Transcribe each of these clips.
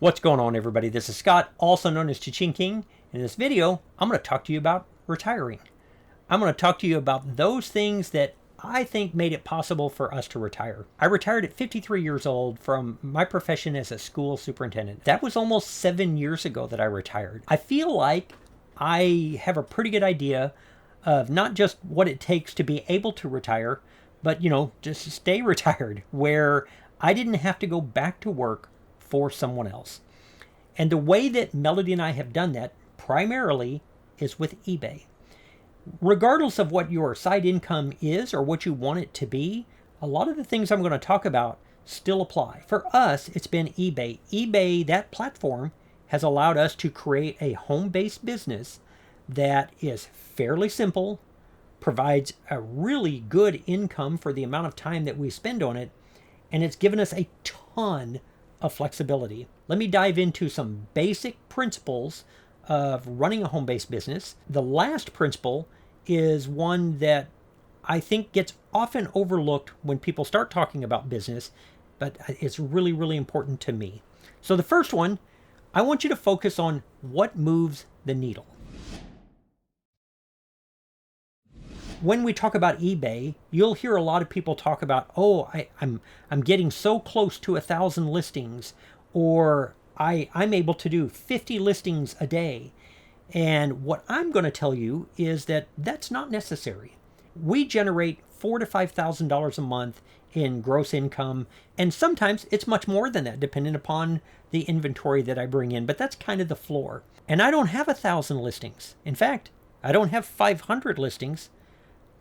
What's going on, everybody? This is Scott, also known as ChaChingKing. In this video, I'm going to talk to you about retiring. I'm going to talk to you about those things that I think made it possible for us to retire. I retired at 53 years old from my profession as a school superintendent. That was almost 7 years ago that I retired. I feel like I have a pretty good idea of not just what it takes to be able to retire, but, just to stay retired, where I didn't have to go back to work for someone else. And the way that Melody and I have done that primarily is with eBay. Regardless of what your side income is or what you want it to be, a lot of the things I'm going to talk about still apply. For us, it's been eBay. eBay, that platform, has allowed us to create a home-based business that is fairly simple, provides a really good income for the amount of time that we spend on it, and it's given us a ton of flexibility. Let me dive into some basic principles of running a home-based business. The last principle is one that I think gets often overlooked when people start talking about business, but it's really, really important to me. So the first one, I want you to focus on what moves the needle. When we talk about eBay, you'll hear a lot of people talk about, I'm getting so close to 1,000 listings, or I'm able to do 50 listings a day. And what I'm going to tell you is that that's not necessary. We generate $4,000 to $5,000 a month in gross income, and sometimes it's much more than that, depending upon the inventory that I bring in. But that's kind of the floor. And I don't have 1,000 listings. In fact, I don't have 500 listings.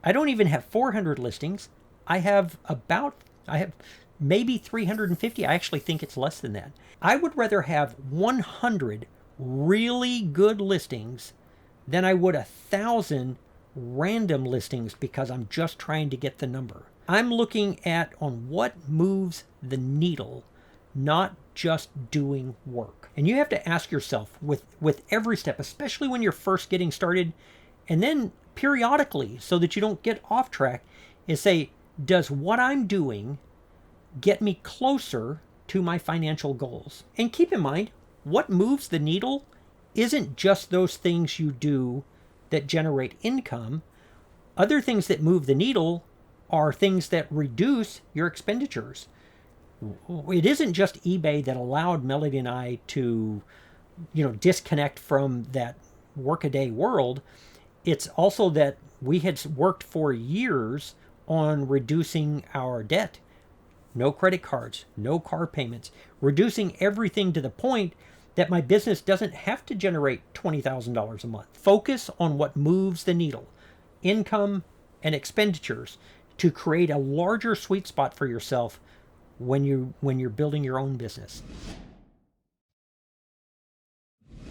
I don't even have 400 listings. I have maybe 350. I actually think it's less than that. I would rather have 100 really good listings than I would 1,000 random listings because I'm just trying to get the number. I'm looking at on what moves the needle, not just doing work. And you have to ask yourself with every step, especially when you're first getting started, and then periodically, so that you don't get off track, is say, does what I'm doing get me closer to my financial goals? And keep in mind, what moves the needle isn't just those things you do that generate income. Other things that move the needle are things that reduce your expenditures. It isn't just eBay that allowed Melody and I to, disconnect from that workaday world. It's also that we had worked for years on reducing our debt. No credit cards, no car payments, reducing everything to the point that my business doesn't have to generate $20,000 a month. Focus on what moves the needle, income and expenditures, to create a larger sweet spot for yourself when you're building your own business.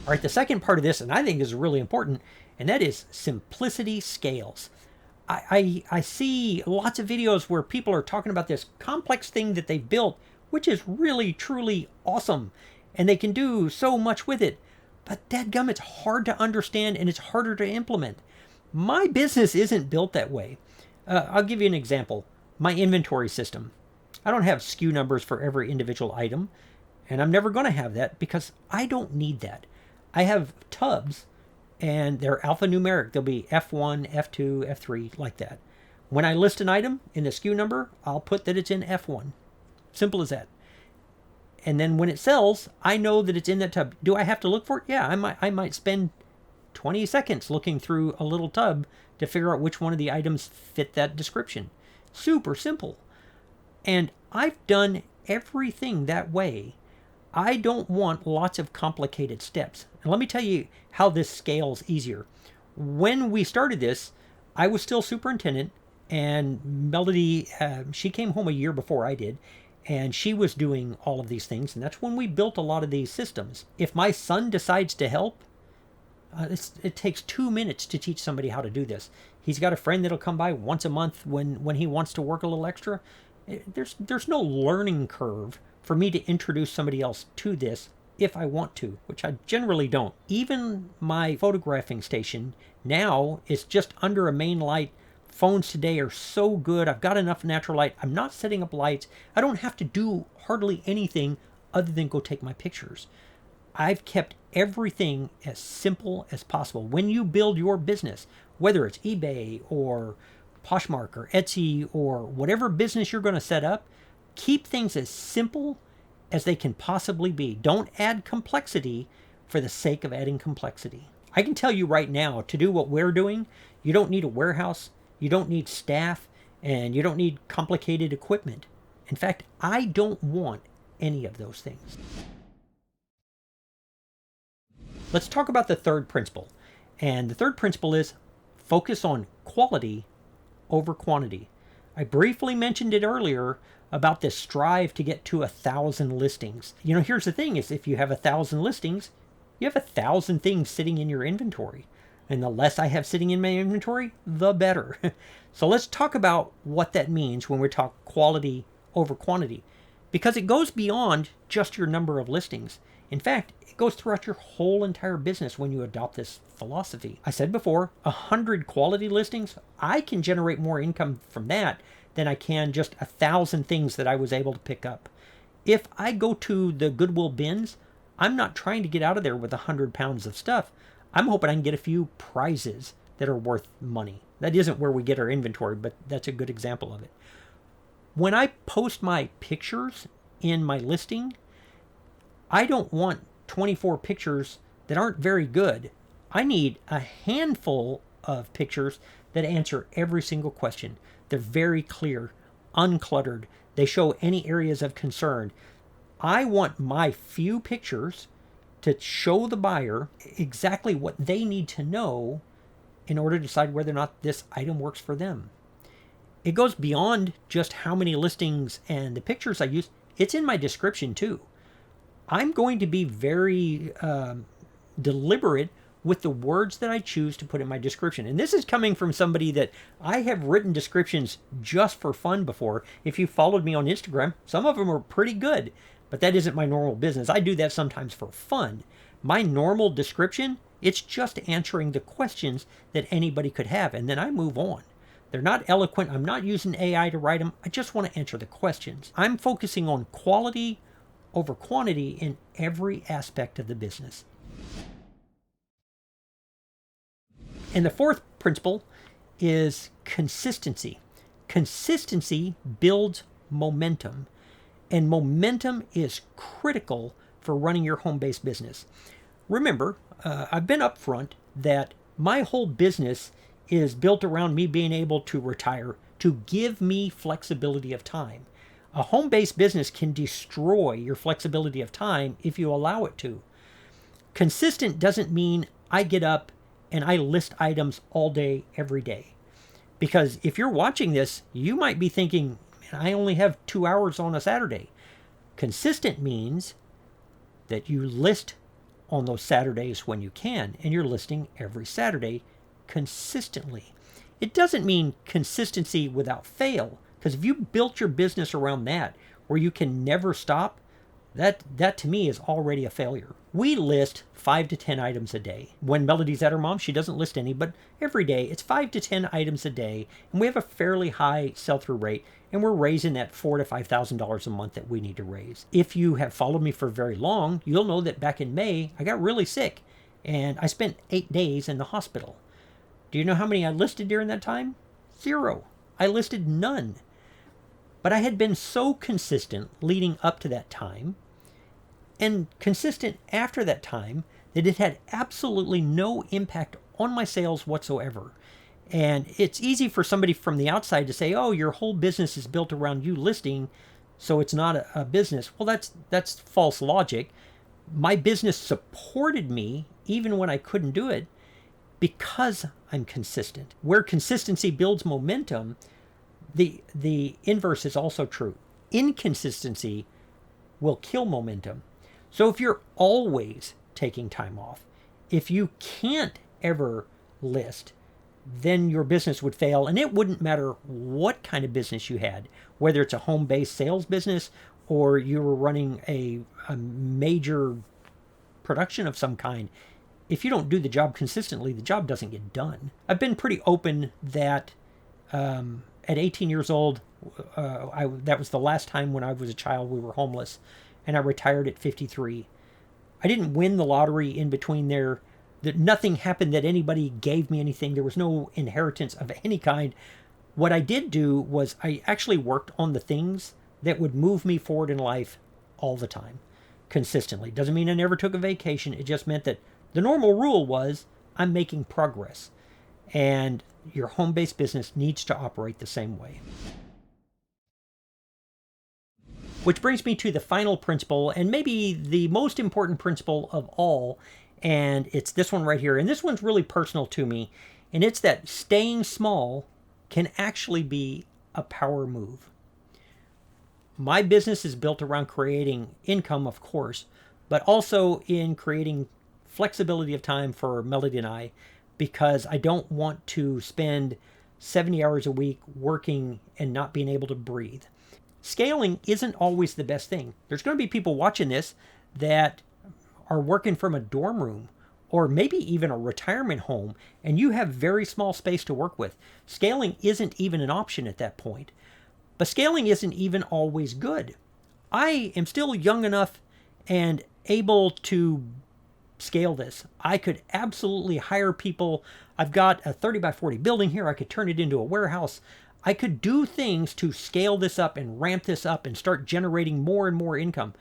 All right, the second part of this, and I think is really important, and that is simplicity scales. I see lots of videos where people are talking about this complex thing that they've built, which is really, truly awesome, and they can do so much with it. But dadgum, it's hard to understand and it's harder to implement. My business isn't built that way. I'll give you an example. My inventory system. I don't have SKU numbers for every individual item, and I'm never going to have that because I don't need that. I have tubs, and they're alphanumeric. They'll be F1, F2, F3, like that. When I list an item in the SKU number, I'll put that it's in F1. Simple as that. And then when it sells, I know that it's in that tub. Do I have to look for it? Yeah, I might spend 20 seconds looking through a little tub to figure out which one of the items fit that description. Super simple. And I've done everything that way. I don't want lots of complicated steps. And let me tell you how this scales easier. When we started this, I was still superintendent, and Melody, she came home a year before I did, and she was doing all of these things, and that's when we built a lot of these systems. If my son decides to help, it takes 2 minutes to teach somebody how to do this. He's got a friend that'll come by once a month when he wants to work a little extra. There's no learning curve for me to introduce somebody else to this if I want to, which I generally don't. Even my photographing station now is just under a main light. Phones today are so good. I've got enough natural light. I'm not setting up lights. I don't have to do hardly anything other than go take my pictures. I've kept everything as simple as possible. When you build your business, whether it's eBay or Poshmark or Etsy or whatever business you're going to set up, keep things as simple as they can possibly be. Don't add complexity for the sake of adding complexity. I can tell you right now, to do what we're doing, you don't need a warehouse, you don't need staff, and you don't need complicated equipment. In fact, I don't want any of those things. Let's talk about the third principle. And the third principle is focus on quality over quantity. I briefly mentioned it earlier about this strive to get to 1,000 listings. Here's the thing is if you have 1,000 listings, you have 1,000 things sitting in your inventory. And the less I have sitting in my inventory, the better. So let's talk about what that means when we talk quality over quantity, because it goes beyond just your number of listings. In fact, it goes throughout your whole entire business when you adopt this philosophy. I said before, 100 quality listings, I can generate more income from that than I can just 1,000 things that I was able to pick up. If I go to the Goodwill bins, I'm not trying to get out of there with 100 pounds of stuff. I'm hoping I can get a few prizes that are worth money. That isn't where we get our inventory, but that's a good example of it. When I post my pictures in my listing, I don't want 24 pictures that aren't very good. I need a handful of pictures that answer every single question. They're very clear, uncluttered. They show any areas of concern. I want my few pictures to show the buyer exactly what they need to know in order to decide whether or not this item works for them. It goes beyond just how many listings and the pictures I use. It's in my description too. I'm going to be very deliberate with the words that I choose to put in my description. And this is coming from somebody that I have written descriptions just for fun before. If you followed me on Instagram, some of them are pretty good, but that isn't my normal business. I do that sometimes for fun. My normal description, it's just answering the questions that anybody could have, and then I move on. They're not eloquent. I'm not using AI to write them. I just want to answer the questions. I'm focusing on quality over quantity in every aspect of the business. And the fourth principle is consistency. Consistency builds momentum, and momentum is critical for running your home-based business. Remember, I've been upfront that my whole business is built around me being able to retire, to give me flexibility of time. A home-based business can destroy your flexibility of time if you allow it to. Consistent doesn't mean I get up and I list items all day, every day. Because if you're watching this, you might be thinking, man, I only have 2 hours on a Saturday. Consistent means that you list on those Saturdays when you can, and you're listing every Saturday consistently. It doesn't mean consistency without fail, because if you built your business around that, where you can never stop, that to me is already a failure. We list 5 to 10 items a day. When Melody's at her mom, she doesn't list any, but every day it's 5 to 10 items a day, and we have a fairly high sell-through rate, and we're raising that $4,000 to $5,000 a month that we need to raise. If you have followed me for very long, you'll know that back in May, I got really sick, and I spent 8 days in the hospital. Do you know how many I listed during that time? 0. I listed none. But I had been so consistent leading up to that time, and consistent after that time, that it had absolutely no impact on my sales whatsoever. And it's easy for somebody from the outside to say, oh, your whole business is built around you listing, so it's not a business. Well, that's false logic. My business supported me even when I couldn't do it because I'm consistent. Where consistency builds momentum, the inverse is also true. Inconsistency will kill momentum. So if you're always taking time off, if you can't ever list, then your business would fail, and it wouldn't matter what kind of business you had, whether it's a home-based sales business or you were running a major production of some kind. If you don't do the job consistently, the job doesn't get done. I've been pretty open that at 18 years old, that was the last time when I was a child we were homeless. and I retired at 53. I didn't win the lottery in between there. That nothing happened that anybody gave me anything. There was no inheritance of any kind. What I did do was I actually worked on the things that would move me forward in life all the time, consistently. Doesn't mean I never took a vacation. It just meant that the normal rule was I'm making progress. And your home-based business needs to operate the same way. Which brings me to the final principle, and maybe the most important principle of all, and it's this one right here. And this one's really personal to me, and it's that staying small can actually be a power move. My business is built around creating income, of course, but also in creating flexibility of time for Melody and I, because I don't want to spend 70 hours a week working and not being able to breathe. Scaling isn't always the best thing. There's going to be people watching this that are working from a dorm room or maybe even a retirement home, and you have very small space to work with. Scaling isn't even an option at that point. But scaling isn't even always good. I am still young enough and able to scale this. I could absolutely hire people. I've got a 30 by 40 building here. I could turn it into a warehouse. I could do things to scale this up and ramp this up and start generating more and more income.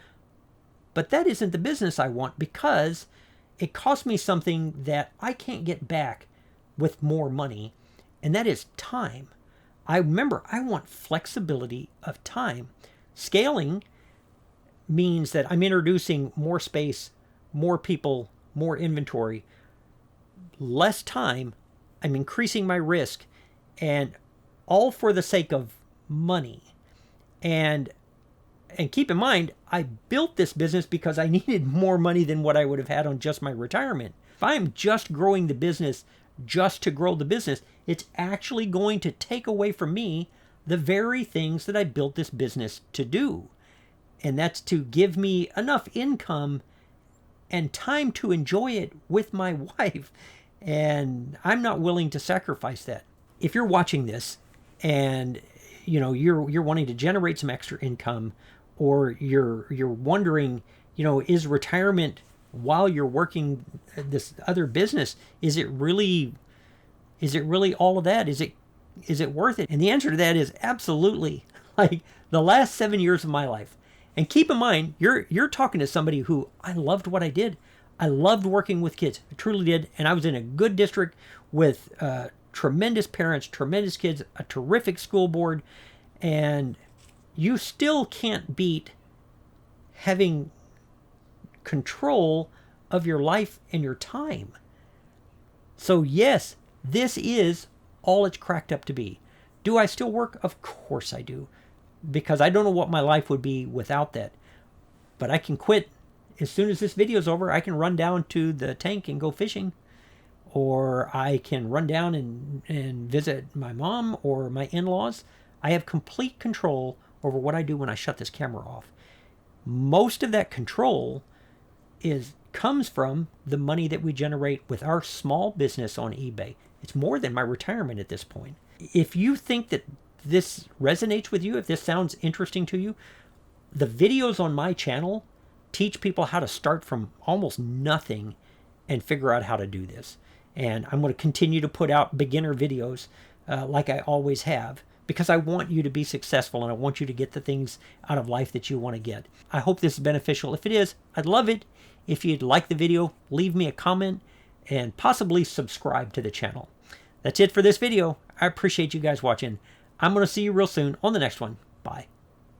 But that isn't the business I want, because it costs me something that I can't get back with more money, and that is time. I want flexibility of time. Scaling means that I'm introducing more space, more people, more inventory, less time. I'm increasing my risk, and all for the sake of money. And keep in mind, I built this business because I needed more money than what I would have had on just my retirement. If I'm just growing the business just to grow the business, it's actually going to take away from me the very things that I built this business to do. And that's to give me enough income and time to enjoy it with my wife. And I'm not willing to sacrifice that. If you're watching this and you're wanting to generate some extra income, or you're wondering, is retirement while you're working this other business, is it really all of that? Is it worth it? And the answer to that is absolutely. Like the last 7 years of my life. And keep in mind, you're talking to somebody who I loved what I did. I loved working with kids. I truly did. And I was in a good district with tremendous parents, tremendous kids, a terrific school board. And you still can't beat having control of your life and your time. So yes, this is all it's cracked up to be. Do I still work? Of course I do. Because I don't know what my life would be without that. But I can quit. As soon as this video is over, I can run down to the tank and go fishing. Or I can run down and visit my mom or my in-laws. I have complete control over what I do when I shut this camera off. Most of that control comes from the money that we generate with our small business on eBay. It's more than my retirement at this point. If you think that this resonates with you, if this sounds interesting to you, the videos on my channel teach people how to start from almost nothing and figure out how to do this. And I'm going to continue to put out beginner videos like I always have, because I want you to be successful and I want you to get the things out of life that you want to get. I hope this is beneficial. If it is, I'd love it if you'd like the video, leave me a comment, and possibly subscribe to the channel. That's it for this video. I appreciate you guys watching. I'm going to see you real soon on the next one. Bye.